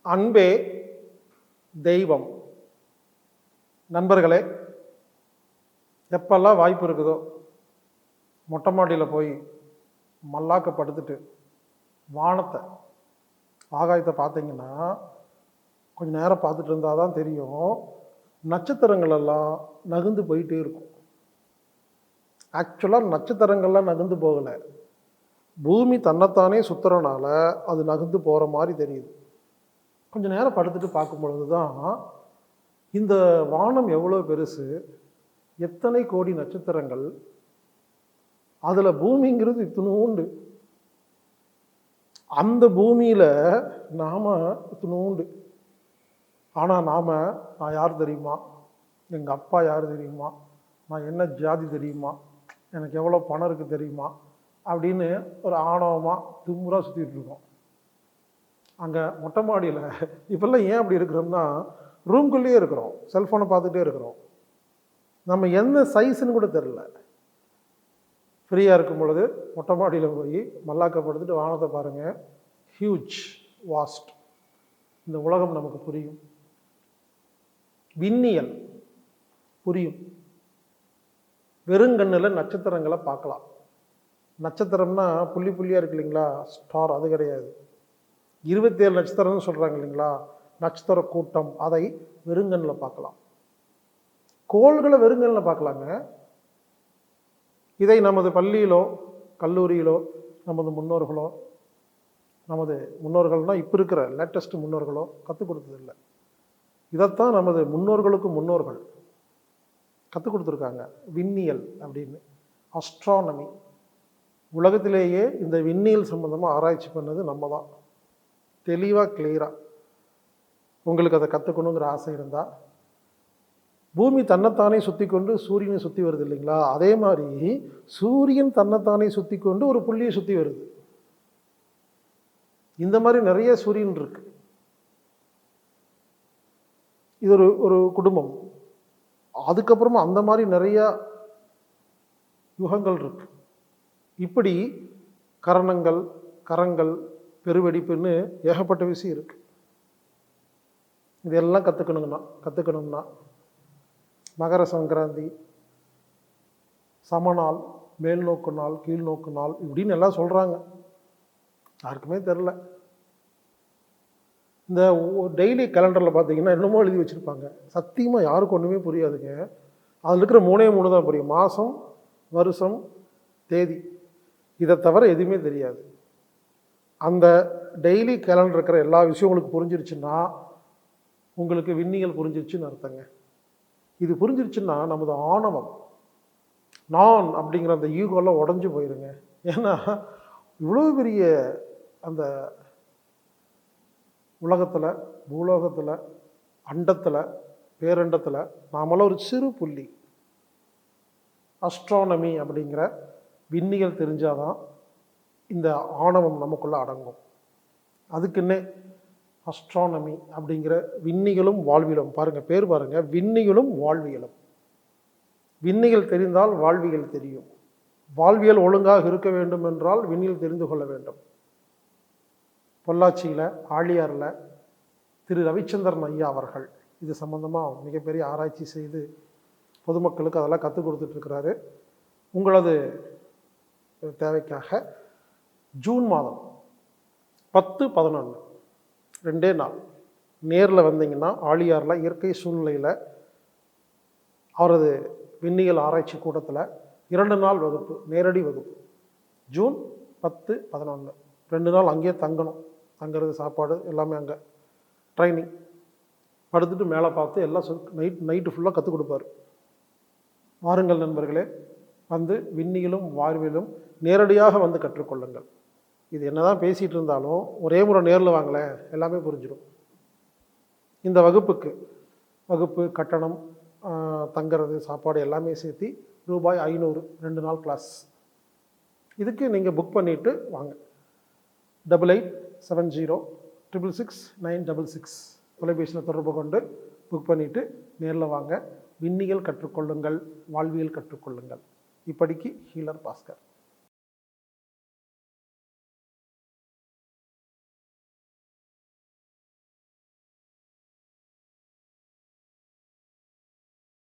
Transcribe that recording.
அன்பே தெய்வம். நண்பர்களே, எப்பெல்லாம் வாய்ப்பு இருக்குதோ மொட்டை மாடியில் போய் மல்லாக்க படுத்துட்டு வானத்தை ஆகாயத்தை பார்த்தீங்கன்னா கொஞ்சம் நேரம் பார்த்துட்டு இருந்தால் தான் தெரியும், நட்சத்திரங்கள் எல்லாம் நகர்ந்து போயிட்டே இருக்கும். ஆக்சுவலாக நட்சத்திரங்கள்லாம் நகர்ந்து போகலை, பூமி தன்னைத்தானே சுத்துறனால அது நகர்ந்து போகிற மாதிரி தெரியுது. கொஞ்சம் நேரம் படுத்துட்டு பார்க்கும் பொழுது தான் இந்த வானம் எவ்வளோ பெருசு, எத்தனை கோடி நட்சத்திரங்கள், அதில் பூமிங்கிறது இத்தினூண்டு, அந்த பூமியில் நாம் இத்தினூண்டு. ஆனால் நான் யார் தெரியுமா, எங்கள் அப்பா யார் தெரியுமா, நான் என்ன ஜாதி தெரியுமா, எனக்கு எவ்வளோ பணம் இருக்குது தெரியுமா அப்படின்னு ஒரு ஆணவமாக திமுறாக சுற்றிட்டு இருக்கோம். அங்கே மொட்டை மாடியில் இப்போல்லாம் ஏன் அப்படி இருக்கிறோம்னா, ரூம்குள்ளேயே இருக்கிறோம், செல்ஃபோனை பார்த்துட்டே இருக்கிறோம், நம்ம என்ன சைஸுன்னு கூட தெரில. ஃப்ரீயாக இருக்கும் பொழுது மொட்டை மாடியில் போய் மல்லாக்கப்படுத்திட்டு வானத்தை பாருங்கள், ஹியூஜ் வாஸ்ட். இந்த உலகம் நமக்கு புரியும், விண்ணியல் புரியும். வெறுங்கண்ணில் நட்சத்திரங்களை பார்க்கலாம். நட்சத்திரம்னா புள்ளி புள்ளியாக இருக்கு இல்லைங்களா, ஸ்டார், அது கிடையாது. 27 நட்சத்திரம்னு சொல்கிறாங்க இல்லைங்களா, நட்சத்திர கூட்டம், அதை வெறுங்கண்ணில் பார்க்கலாம். கோள்களை வெறுங்கண்ணில் பார்க்கலாங்க. இதை நமது பள்ளியிலோ கல்லூரியிலோ நமது முன்னோர்கள்னால் இப்போ இருக்கிற லேட்டஸ்ட் முன்னோர்களோ கற்றுக் கொடுத்ததில்லை. இதைத்தான் நமது முன்னோர்கள் கற்றுக் கொடுத்துருக்காங்க, விண்ணியல் அப்படின்னு, அஸ்ட்ரானமி. உலகத்திலேயே இந்த விண்ணியல் சம்பந்தமாக ஆராய்ச்சி பண்ணது நம்ம தான். தெளிவாக கிளியராக உங்களுக்கு அதை கற்றுக்கணுங்கிற ஆசை இருந்தால், பூமி தன்னைத்தானே சுற்றி கொண்டு சூரியனை சுற்றி வருது இல்லைங்களா, அதே மாதிரி சூரியன் தன்னைத்தானே சுற்றி கொண்டு ஒரு புள்ளியை சுற்றி வருது. இந்த மாதிரி நிறைய சூரியன் இருக்கு. இது ஒரு குடும்பம். அதுக்கப்புறமா அந்த மாதிரி நிறைய யுகங்கள் இருக்கு. இப்படி கரங்கள் பெருவெடிப்புன்னு ஏகப்பட்ட விஷயம் இருக்கு. இதெல்லாம் கற்றுக்கணும்னா மகர சங்கராந்தி, சமநாள், மேல் நோக்கு நாள், கீழ் நோக்கு நாள் இப்படின்னு எல்லாம் சொல்கிறாங்க. யாருக்குமே தெரில. இந்த டெய்லி கேலண்டரில் பார்த்தீங்கன்னா என்னமோ எழுதி வச்சுருப்பாங்க, சத்தியமாக யாருக்கும் ஒன்றுமே புரியாதுங்க. அதில் இருக்கிற 3 தான் புரியும், மாதம், வருஷம், தேதி. இதை தவிர எதுவுமே தெரியாது. அந்த டெய்லி கேலண்டர் இருக்கிற எல்லா விஷயம் உங்களுக்கு புரிஞ்சிருச்சுன்னா உங்களுக்கு விண்ணியல் புரிஞ்சிருச்சுன்னு அர்த்தங்க. இது புரிஞ்சிருச்சுன்னா நமது ஆணவம், நான் அப்படிங்கிற அந்த ஈகோலாம் உடஞ்சி போயிருங்க. ஏன்னா இவ்வளோ பெரிய அந்த உலகத்தில், பூலோகத்தில், அண்டத்தில், பேரண்டத்தில் நாமெல்லாம் ஒரு சிறு புள்ளி. அஸ்ட்ரானமி அப்படிங்கிற விண்ணியல் தெரிஞ்சாதான் இந்த ஆணவம் நமக்குள்ளே அடங்கும். அதுக்குன்னே அஸ்ட்ரானமி அப்படிங்கிற விண்ணிகளும் வாழ்வியலும், பாருங்கள் பேர் பாருங்கள், விண்ணிகளும் வாழ்வியலும். விண்ணிகள் தெரிந்தால் வாழ்வியல் தெரியும். வாழ்வியல் ஒழுங்காக இருக்க வேண்டும் என்றால் விண்ணில் தெரிந்து கொள்ள வேண்டும். பொள்ளாச்சியில் ஆழியாரில் திரு ரவிச்சந்திரன் ஐயா அவர்கள் இது சம்பந்தமாக மிகப்பெரிய ஆராய்ச்சி செய்து பொதுமக்களுக்கு அதெல்லாம் கற்றுக் கொடுத்துட்ருக்கிறாரு. உங்களது தேவைக்காக ஜூன் மாதம் 10, 11 2 நாள் நேரில் வந்தீங்கன்னா ஆழியாரில் இயற்கை சூழ்நிலையில் அவரது விண்ணியல் ஆராய்ச்சி கூட்டத்தில் 2 நாள் வகுப்பு, நேரடி வகுப்பு. ஜூன் 10, 11 2 நாள் அங்கேயே தங்கணும். தங்கிறது, சாப்பாடு எல்லாமே அங்கே, ட்ரைனிங், படுத்துட்டு மேலே பார்த்து எல்லாம் நைட்டு ஃபுல்லாக கற்றுக் கொடுப்பார். வாருங்கள் நண்பர்களே, வந்து விண்ணியலும் வாழ்வியலும் நேரடியாக வந்து கற்றுக்கொள்ளுங்கள். இது என்ன தான் பேசிகிட்டு இருந்தாலும் ஒரே முறை நேரில் வாங்களேன், எல்லாமே புரிஞ்சிடும். இந்த வகுப்பு கட்டணம், தங்கிறது, சாப்பாடு எல்லாமே சேர்த்து ரூபாய் 500, 2 நாள் கிளாஸ். இதுக்கு நீங்கள் புக் பண்ணிவிட்டு வாங்க. 8870666966 தொலைபேசியில் தொடர்பு கொண்டு புக் பண்ணிவிட்டு நேரில் வாங்க. விண்ணியல் கற்றுக்கொள்ளுங்கள், வாழ்வியல் கற்றுக்கொள்ளுங்கள். இப்படிக்கு ஹீலர் பாஸ்கர்.